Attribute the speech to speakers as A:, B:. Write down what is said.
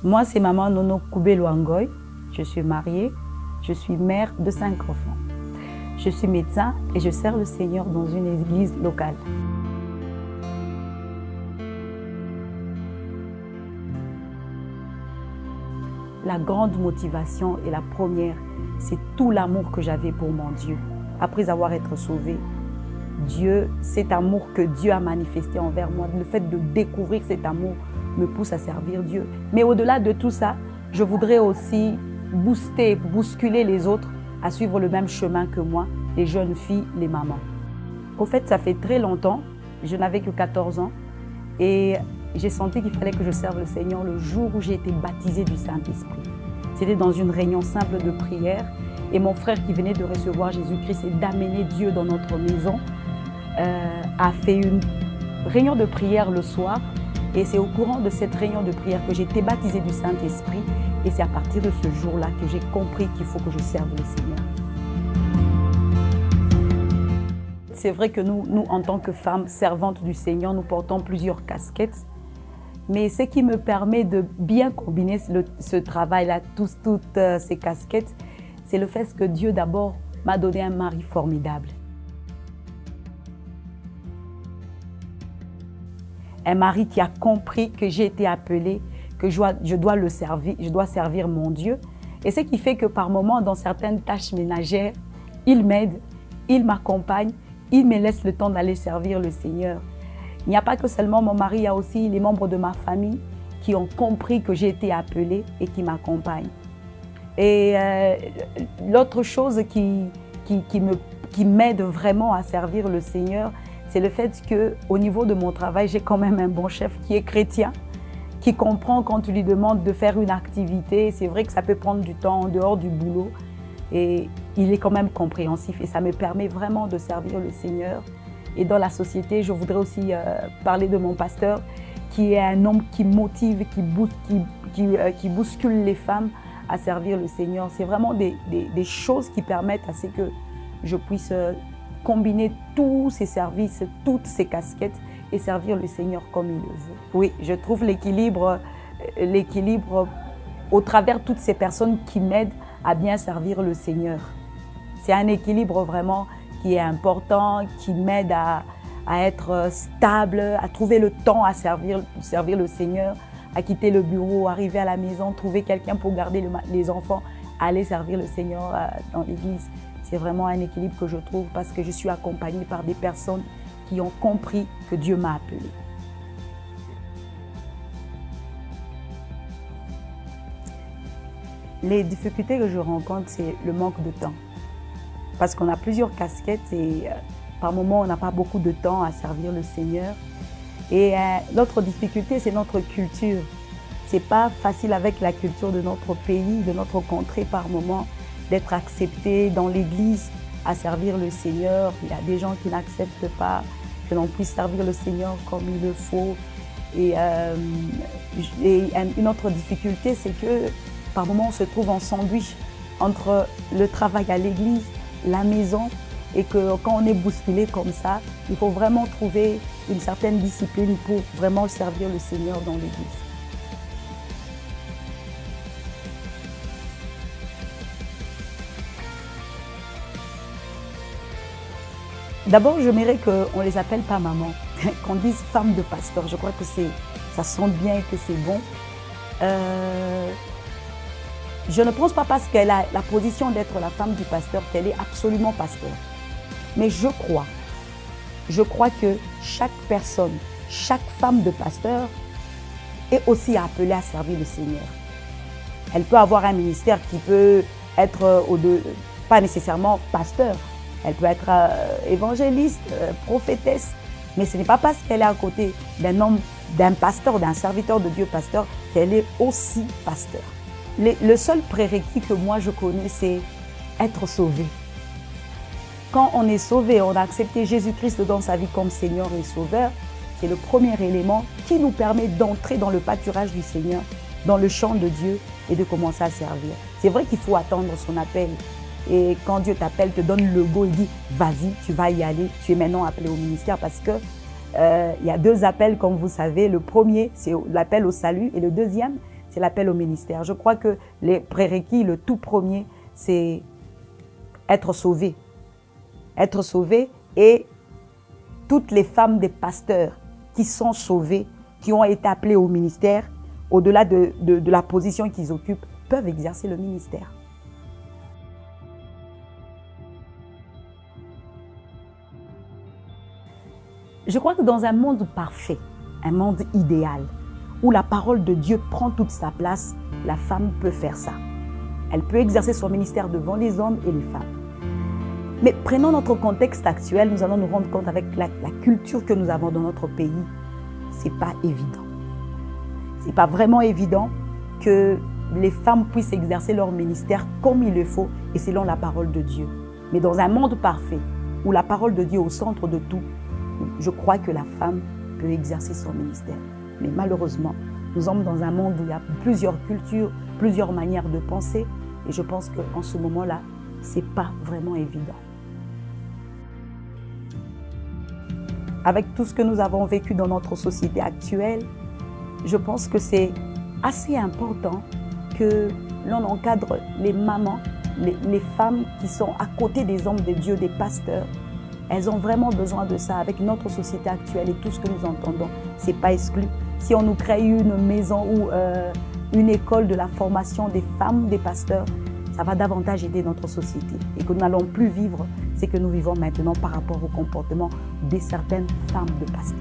A: Moi, c'est maman Nono Koubelo Angoy. Je suis mariée, je suis mère de 5 enfants. Je suis médecin et je sers le Seigneur dans une église locale. La grande motivation et la première, c'est tout l'amour que j'avais pour mon Dieu. Après avoir été sauvée, Dieu, cet amour que Dieu a manifesté envers moi, le fait de découvrir cet amour me pousse à servir Dieu. Mais au-delà de tout ça, je voudrais aussi bousculer les autres à suivre le même chemin que moi, les jeunes filles, les mamans. Au fait, ça fait très longtemps, je n'avais que 14 ans et j'ai senti qu'il fallait que je serve le Seigneur le jour où j'ai été baptisée du Saint-Esprit. C'était dans une réunion simple de prière et mon frère qui venait de recevoir Jésus-Christ et d'amener Dieu dans notre maison a fait une réunion de prière le soir et c'est au courant de cette réunion de prière que j'ai été baptisée du Saint-Esprit et c'est à partir de ce jour-là que j'ai compris qu'il faut que je serve le Seigneur. C'est vrai que nous, en tant que femmes servantes du Seigneur, nous portons plusieurs casquettes. Mais ce qui me permet de bien combiner ce travail-là, toutes ces casquettes, c'est le fait que Dieu d'abord m'a donné un mari formidable. Un mari qui a compris que j'ai été appelée, que je dois le servir, je dois servir mon Dieu. Et ce qui fait que par moments, dans certaines tâches ménagères, il m'aide, il m'accompagne, il me laisse le temps d'aller servir le Seigneur. Il n'y a pas que seulement mon mari, il y a aussi les membres de ma famille qui ont compris que j'ai été appelée et qui m'accompagnent. Et l'autre chose qui m'aide vraiment à servir le Seigneur, c'est le fait qu'au niveau de mon travail, j'ai quand même un bon chef qui est chrétien, qui comprend quand tu lui demandes de faire une activité. C'est vrai que ça peut prendre du temps en dehors du boulot. Et il est quand même compréhensif et ça me permet vraiment de servir le Seigneur. Et dans la société, je voudrais aussi parler de mon pasteur, qui est un homme qui motive, qui bouscule les femmes à servir le Seigneur. C'est vraiment des choses qui permettent à ce que je puisse combiner tous ces services, toutes ces casquettes et servir le Seigneur comme il le veut. Oui, je trouve l'équilibre au travers de toutes ces personnes qui m'aident à bien servir le Seigneur. C'est un équilibre vraiment qui est important, qui m'aide à être stable, à trouver le temps à servir le Seigneur, à quitter le bureau, arriver à la maison, trouver quelqu'un pour garder les enfants, aller servir le Seigneur dans l'église. C'est vraiment un équilibre que je trouve parce que je suis accompagnée par des personnes qui ont compris que Dieu m'a appelée. Les difficultés que je rencontre, c'est le manque de temps. Parce qu'on a plusieurs casquettes et par moments, on n'a pas beaucoup de temps à servir le Seigneur. Et l'autre difficulté, c'est notre culture. Ce n'est pas facile avec la culture de notre pays, de notre contrée par moment, d'être accepté dans l'église à servir le Seigneur. Il y a des gens qui n'acceptent pas que l'on puisse servir le Seigneur comme il le faut. Et une autre difficulté, c'est que par moments, on se trouve en sandwich entre le travail à l'église, la maison, et que quand on est bousculé comme ça, il faut vraiment trouver une certaine discipline pour vraiment servir le Seigneur dans l'église. D'abord, j'aimerais qu'on ne les appelle pas maman, qu'on dise femme de pasteur. Je crois que ça sonne bien et que c'est bon. Je ne pense pas parce qu'elle a la position d'être la femme du pasteur qu'elle est absolument pasteur. Mais je crois que chaque personne, chaque femme de pasteur est aussi appelée à servir le Seigneur. Elle peut avoir un ministère qui peut être pas nécessairement pasteur. Elle peut être évangéliste, prophétesse. Mais ce n'est pas parce qu'elle est à côté d'un homme, d'un pasteur, d'un serviteur de Dieu pasteur, qu'elle est aussi pasteur. Le seul prérequis que moi je connais, c'est être sauvé. Quand on est sauvé, on a accepté Jésus-Christ dans sa vie comme Seigneur et Sauveur, c'est le premier élément qui nous permet d'entrer dans le pâturage du Seigneur, dans le champ de Dieu et de commencer à servir. C'est vrai qu'il faut attendre son appel. Et quand Dieu t'appelle, te donne le go, il dit « Vas-y, tu vas y aller, tu es maintenant appelé au ministère » parce que il y a deux appels, comme vous savez. Le premier, c'est l'appel au salut et le deuxième, c'est l'appel au ministère. Je crois que les prérequis, le tout premier, c'est être sauvé. Être sauvé, et toutes les femmes des pasteurs qui sont sauvées, qui ont été appelées au ministère, au-delà de la position qu'ils occupent, peuvent exercer le ministère. Je crois que dans un monde parfait, un monde idéal, où la parole de Dieu prend toute sa place, la femme peut faire ça. Elle peut exercer son ministère devant les hommes et les femmes. Mais prenons notre contexte actuel, nous allons nous rendre compte avec la culture que nous avons dans notre pays, ce n'est pas évident. Ce n'est pas vraiment évident que les femmes puissent exercer leur ministère comme il le faut et selon la parole de Dieu. Mais dans un monde parfait, où la parole de Dieu est au centre de tout, je crois que la femme peut exercer son ministère. Mais malheureusement, nous sommes dans un monde où il y a plusieurs cultures, plusieurs manières de penser. Et je pense qu'en ce moment-là, ce n'est pas vraiment évident. Avec tout ce que nous avons vécu dans notre société actuelle, je pense que c'est assez important que l'on encadre les mamans, les femmes qui sont à côté des hommes de Dieu, des pasteurs. Elles ont vraiment besoin de ça avec notre société actuelle et tout ce que nous entendons. Ce n'est pas exclu. Si on nous crée une maison ou une école de la formation des femmes, des pasteurs, ça va davantage aider notre société. Et que nous n'allons plus vivre ce que nous vivons maintenant par rapport au comportement de certaines femmes de pasteurs.